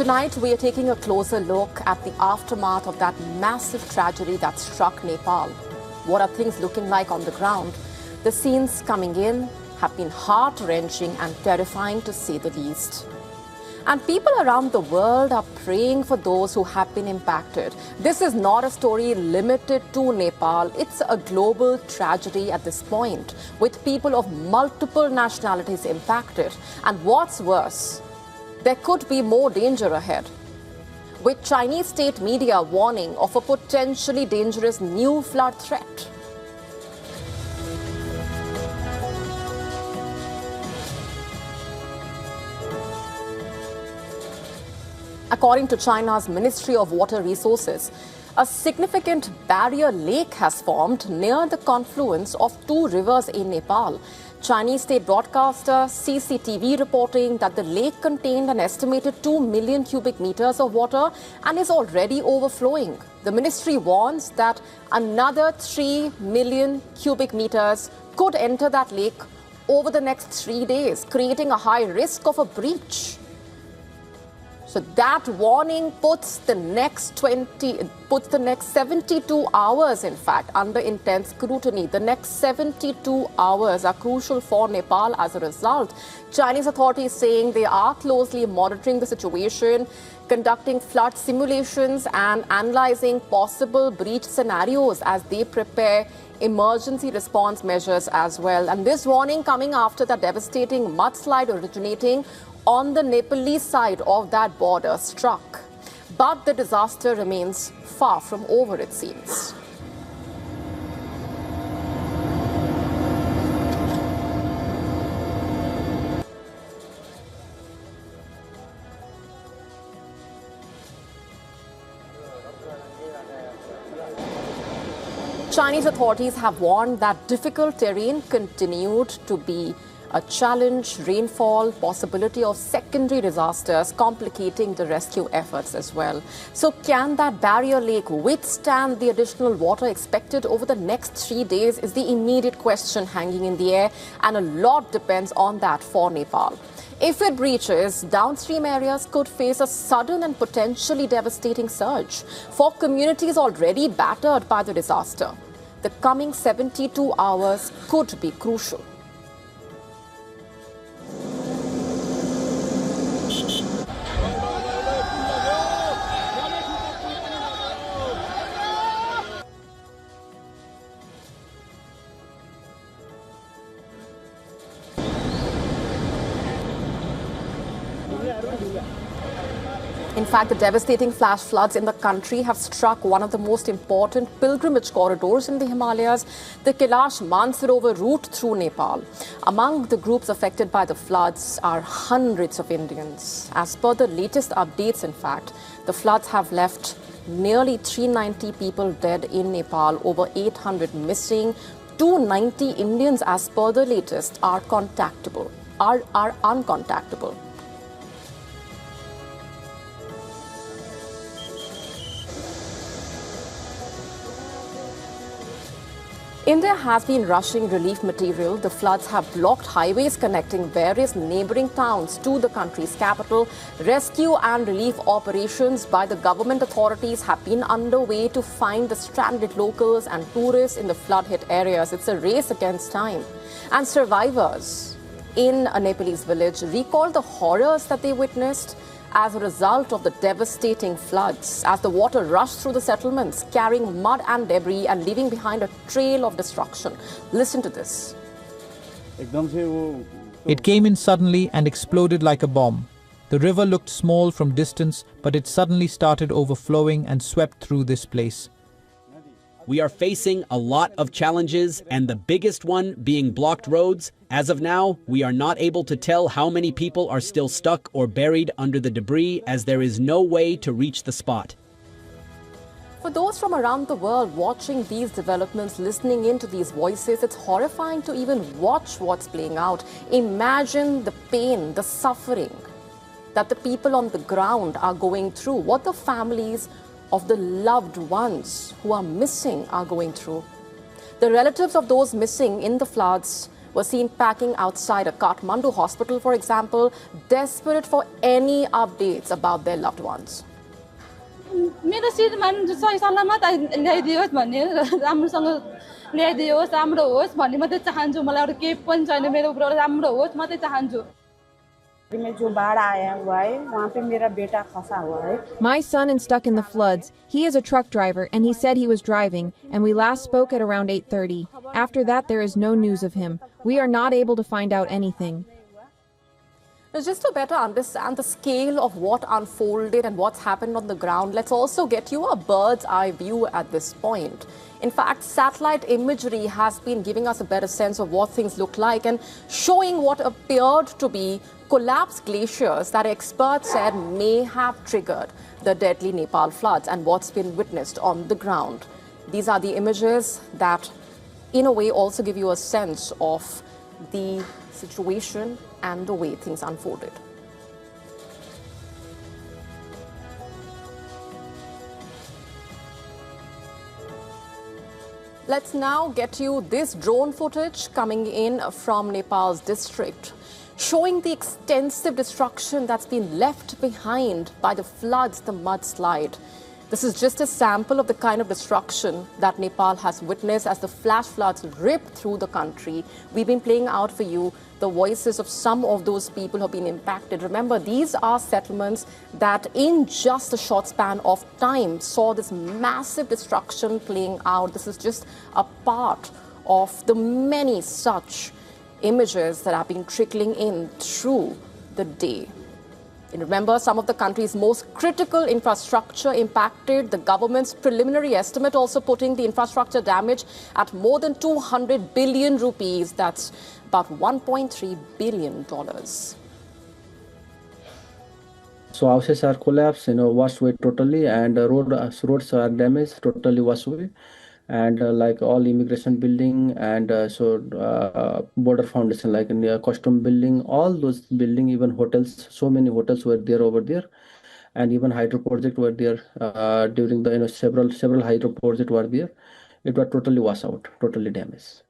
Tonight, we are taking a closer look at the aftermath of that massive tragedy that struck Nepal. What are things looking like on the ground? The scenes coming in have been heart-wrenching and terrifying to say the least. And people around the world are praying for those who have been impacted. This is not a story limited to Nepal. It's a global tragedy at this point, with people of multiple nationalities impacted. And what's worse, there could be more danger ahead, with Chinese state media warning of a potentially dangerous new flood threat. According to China's Ministry of Water Resources, a significant barrier lake has formed near the confluence of two rivers in Nepal. Chinese state broadcaster CCTV reporting that the lake contained an estimated 2 million cubic meters of water and is already overflowing. The ministry warns that another 3 million cubic meters could enter that lake over the next 3 days, creating a high risk of a breach. So that warning puts the next 72 hours, in fact, under intense scrutiny. The next 72 hours are crucial for Nepal as a result. Chinese authorities saying they are closely monitoring the situation, conducting flood simulations and analyzing possible breach scenarios as they prepare emergency response measures as well. And this warning coming after the devastating mudslide originating on the Nepalese side of that border struck. But the disaster remains far from over, it seems. Chinese authorities have warned that difficult terrain continued to be a challenge, rainfall, possibility of secondary disasters complicating the rescue efforts as well. So can that barrier lake withstand the additional water expected over the next 3 days is the immediate question hanging in the air, and a lot depends on that for Nepal. If it breaches, downstream areas could face a sudden and potentially devastating surge. For communities already battered by the disaster, the coming 72 hours could be crucial. In fact, the devastating flash floods in the country have struck one of the most important pilgrimage corridors in the Himalayas, the Kailash Mansarovar route through Nepal. Among the groups affected by the floods are hundreds of Indians. As per the latest updates, in fact, the floods have left nearly 390 people dead in Nepal, over 800 missing. 290 Indians, as per the latest, are uncontactable. India has been rushing relief material. The floods have blocked highways connecting various neighboring towns to the country's capital. Rescue and relief operations by the government authorities have been underway to find the stranded locals and tourists in the flood-hit areas. It's a race against time. And survivors in a Nepalese village recall the horrors that they witnessed as a result of the devastating floods, as the water rushed through the settlements, carrying mud and debris and leaving behind a trail of destruction. Listen to this. It came in suddenly and exploded like a bomb. The river looked small from distance, but it suddenly started overflowing and swept through this place. We are facing a lot of challenges, and the biggest one being blocked roads. As of now, we are not able to tell how many people are still stuck or buried under the debris, as there is no way to reach the spot. For those from around the world watching these developments, listening into these voices, it's horrifying to even watch what's playing out. Imagine the pain, the suffering that the people on the ground are going through, what the families of the loved ones who are missing are going through. The relatives of those missing in the floods were seen packing outside a Kathmandu hospital, for example, desperate for any updates about their loved ones. मेरो श्रीमान सही सलामत ल्याइदियोस् भन्ने राम्रोसँग ल्याइदियोस् राम्रो होस् भन्ने मात्रै चाहन्छु मलाई अरु केही पनि छैन मेरो उपरबाट राम्रो होस् मात्रै चाहन्छु में जो बाढ़ आया हुआ है वहाँ पे मेरा बेटा फंसा हुआ है My son is stuck in the floods. He is a truck driver and he said he was driving, and we last spoke at around 8:30. After that there is no news of him. We are not able to find out anything. Now, just to better understand the scale of what unfolded and what's happened on the ground, let's also get you a bird's eye view at this point. In fact, satellite imagery has been giving us a better sense of what things look like and showing what appeared to be collapsed glaciers that experts said may have triggered the deadly Nepal floods and what's been witnessed on the ground. These are the images that, in a way, also give you a sense of the situation and the way things unfolded. Let's now get you this drone footage coming in from Nepal's district, showing the extensive destruction that's been left behind by the floods, the mudslide. This is just a sample of the kind of destruction that Nepal has witnessed as the flash floods rip through the country. We've been playing out for you the voices of some of those people who have been impacted. Remember, these are settlements that in just a short span of time saw this massive destruction playing out. This is just a part of the many such images that have been trickling in through the day. And remember, some of the country's most critical infrastructure impacted. The government's preliminary estimate also putting the infrastructure damage at more than 200 billion rupees. That's about $1.3 billion. So houses are collapsed, washed away totally, and roads are damaged, totally washed away. And like all immigration building and border foundation, like in the custom building, all those building, even hotels, so many hotels were there over there, and even hydro project were there during the several hydro project were there. It was totally washed out, totally damaged.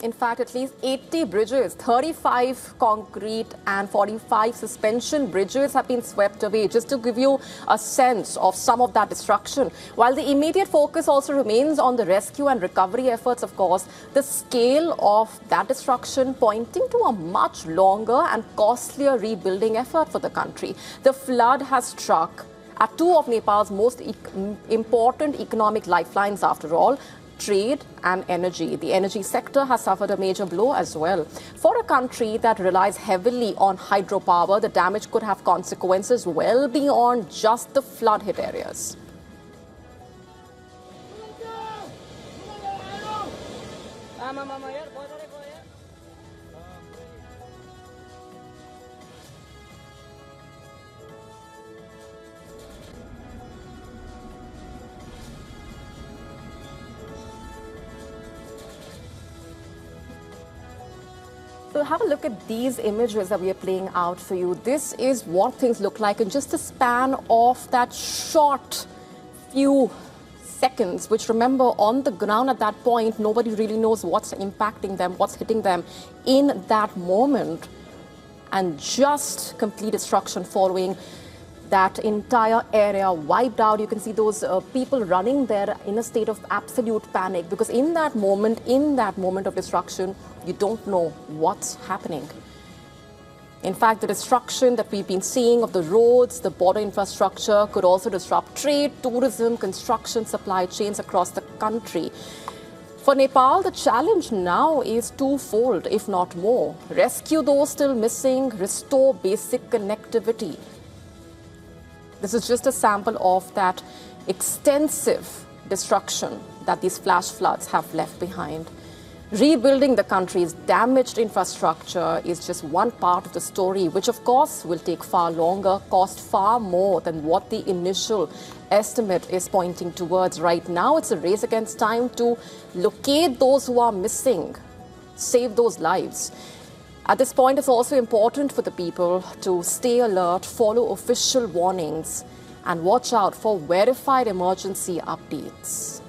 In fact, at least 80 bridges, 35 concrete and 45 suspension bridges have been swept away, just to give you a sense of some of that destruction. While the immediate focus also remains on the rescue and recovery efforts, of course, the scale of that destruction pointing to a much longer and costlier rebuilding effort for the country. The flood has struck at two of Nepal's most important economic lifelines, after all, trade and energy. The energy sector has suffered a major blow as well. For a country that relies heavily on hydropower, the damage could have consequences well beyond just the flood-hit areas. So have a look at these images that we are playing out for you. This is what things look like in just a span of that short few seconds, which, remember, on the ground at that point, nobody really knows what's impacting them, what's hitting them in that moment. And just complete destruction following that entire area wiped out. You can see those people running there in a state of absolute panic, because in that moment of destruction, you don't know what's happening. In fact, the destruction that we've been seeing of the roads, the border infrastructure could also disrupt trade, tourism, construction, supply chains across the country. For Nepal, the challenge now is twofold, if not more. Rescue those still missing, restore basic connectivity. This is just a sample of that extensive destruction that these flash floods have left behind. Rebuilding the country's damaged infrastructure is just one part of the story, which of course will take far longer, cost far more than what the initial estimate is pointing towards. Right now, it's a race against time to locate those who are missing, save those lives. At this point, it's also important for the people to stay alert, follow official warnings, and watch out for verified emergency updates.